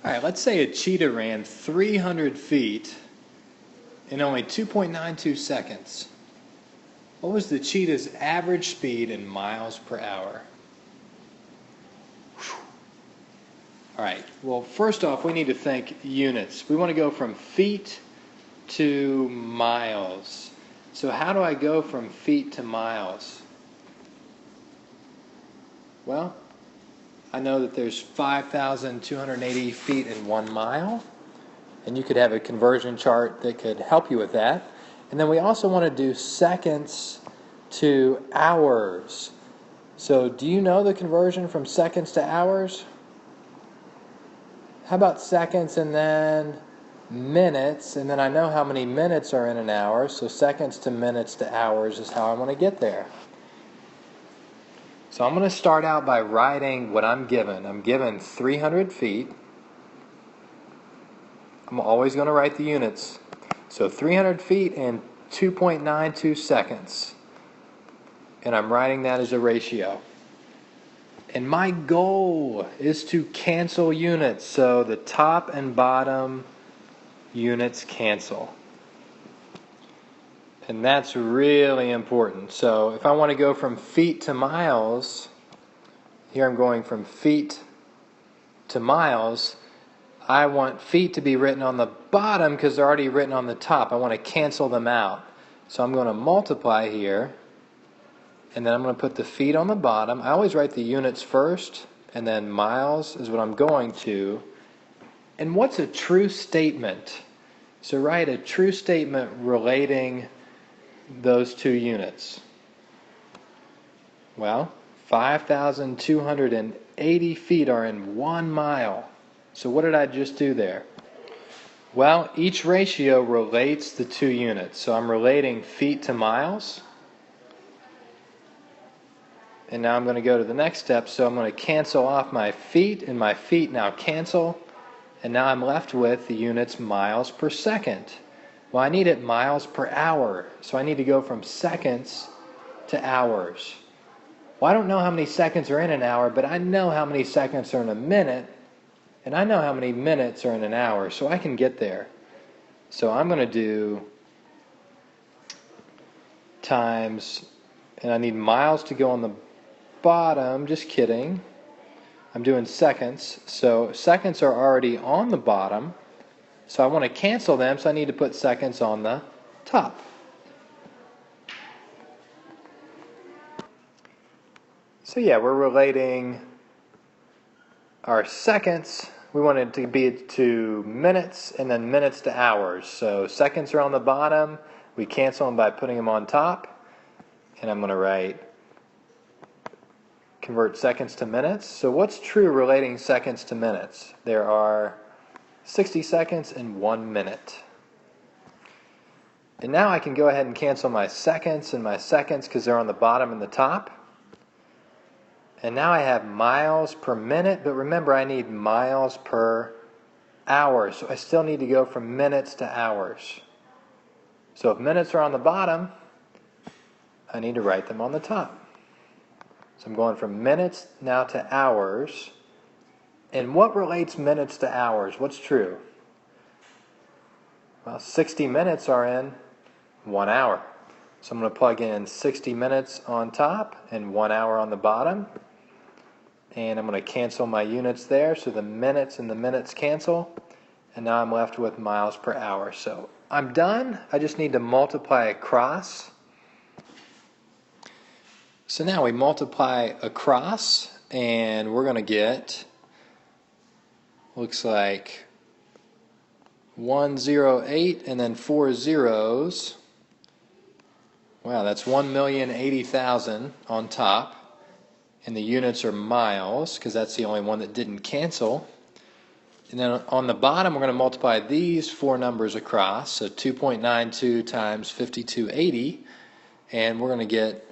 All right, let's say a cheetah ran 300 feet in only 2.92 seconds. What was the cheetah's average speed in miles per hour? All right, well, first off, we need to think units. We want to go from feet to miles. So how do I go from feet to miles? Well, I know that there's 5,280 feet in 1 mile, and you could have a conversion chart that could help you with that. And then we also want to do seconds to hours. So do you know the conversion from seconds to hours? How about seconds and then minutes, and then I know how many minutes are in an hour, so seconds to minutes to hours is how I want to get there. So I'm going to start out by writing what I'm given. I'm given 300 feet. I'm always going to write the units. So 300 feet in 2.92 seconds. And I'm writing that as a ratio. And my goal is to cancel units. So the top and bottom units cancel. And that's really important. So if I want to go from feet to miles, here I'm going from feet to miles. I want feet to be written on the bottom because they're already written on the top. I want to cancel them out. So I'm going to multiply here, and then I'm going to put the feet on the bottom. I always write the units first, and then miles is what I'm going to. And what's a true statement? So write a true statement relating those two units. Well, 5,280 feet are in 1 mile. So what did I just do there? Well, each ratio relates the two units. So I'm relating feet to miles. And now I'm going to go to the next step. So I'm going to cancel off my feet, and my feet now cancel. And now I'm left with the units miles per second. Well, I need it miles per hour. So I need to go from seconds to hours. Well, I don't know how many seconds are in an hour, but I know how many seconds are in a minute. And I know how many minutes are in an hour, so I can get there. So I'm going to do times, and I need miles to go on the bottom. Just kidding. I'm doing seconds. So seconds are already on the bottom. So I want to cancel them, so I need to put seconds on the top. So yeah, we're relating our seconds. We want it to be to minutes, and then minutes to hours. So seconds are on the bottom. We cancel them by putting them on top. And I'm going to write convert seconds to minutes. So what's true relating seconds to minutes? There are 60 seconds and 1 minute. And now I can go ahead and cancel my seconds because they're on the bottom and the top. And now I have miles per minute, but remember I need miles per hour. So I still need to go from minutes to hours. So if minutes are on the bottom, I need to write them on the top. So I'm going from minutes now to hours. And what relates minutes to hours? What's true? Well, 60 minutes are in 1 hour. So I'm going to plug in 60 minutes on top and 1 hour on the bottom. And I'm going to cancel my units there. So the minutes and the minutes cancel. And now I'm left with miles per hour. So I'm done. I just need to multiply across. So now we multiply across, and we're going to get, looks like 108 and then 4 zeros. Wow, that's 1,080,000 on top. And the units are miles, because that's the only one that didn't cancel. And then on the bottom, we're going to multiply these 4 numbers across. So 2.92 times 5280. And we're going to get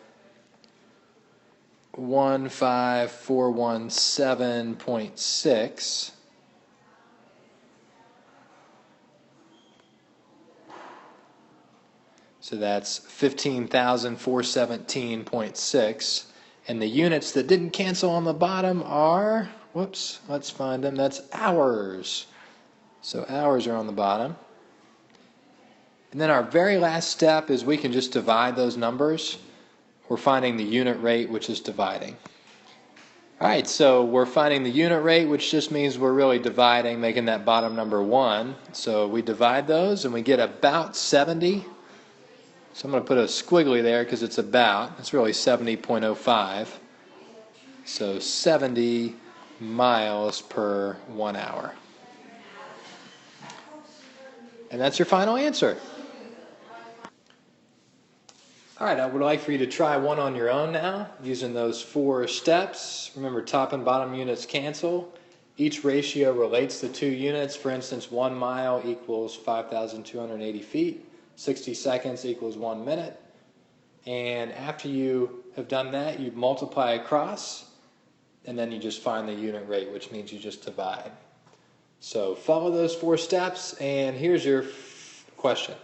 15417.6. So that's 15,417.6. And the units that didn't cancel on the bottom are Whoops, let's find them. That's hours. So hours are on the bottom. And then our very last step is we can just divide those numbers. We're finding the unit rate, which is dividing. All right, so we're finding the unit rate, which just means we're really dividing, making that bottom number 1. So we divide those and we get about 70. So I'm going to put a squiggly there because it's about. It's really 70.05. So 70 miles per 1 hour. And that's your final answer. All right, I would like for you to try one on your own now, using those 4 steps. Remember, top and bottom units cancel. Each ratio relates the 2 units. For instance, 1 mile equals 5,280 feet. 60 seconds equals 1 minute. And after you have done that, you multiply across, and then you just find the unit rate, which means you just divide. So follow those 4 steps, and here's your question.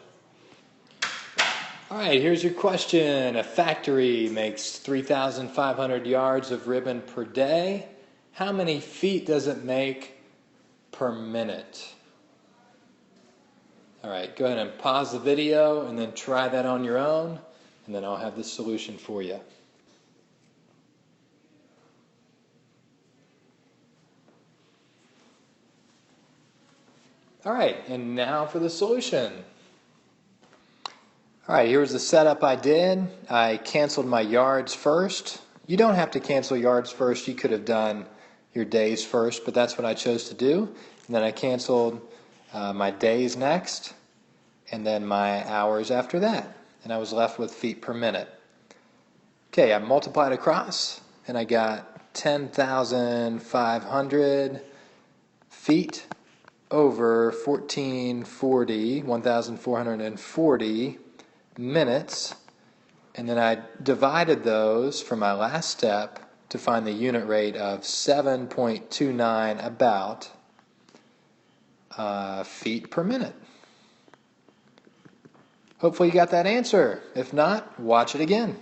All right, here's your question. A factory makes 3,500 yards of ribbon per day. How many feet does it make per minute? All right, go ahead and pause the video and then try that on your own, and then I'll have the solution for you. All right, and now for the solution. All right, here's the setup I did. I canceled my yards first. You don't have to cancel yards first. You could have done your days first, but that's what I chose to do. And then I canceled my days next, and then my hours after that. And I was left with feet per minute. Okay, I multiplied across, and I got 10,500 feet over 1,440 minutes, and then I divided those for my last step to find the unit rate of 7.29 about feet per minute. Hopefully you got that answer. If not, watch it again.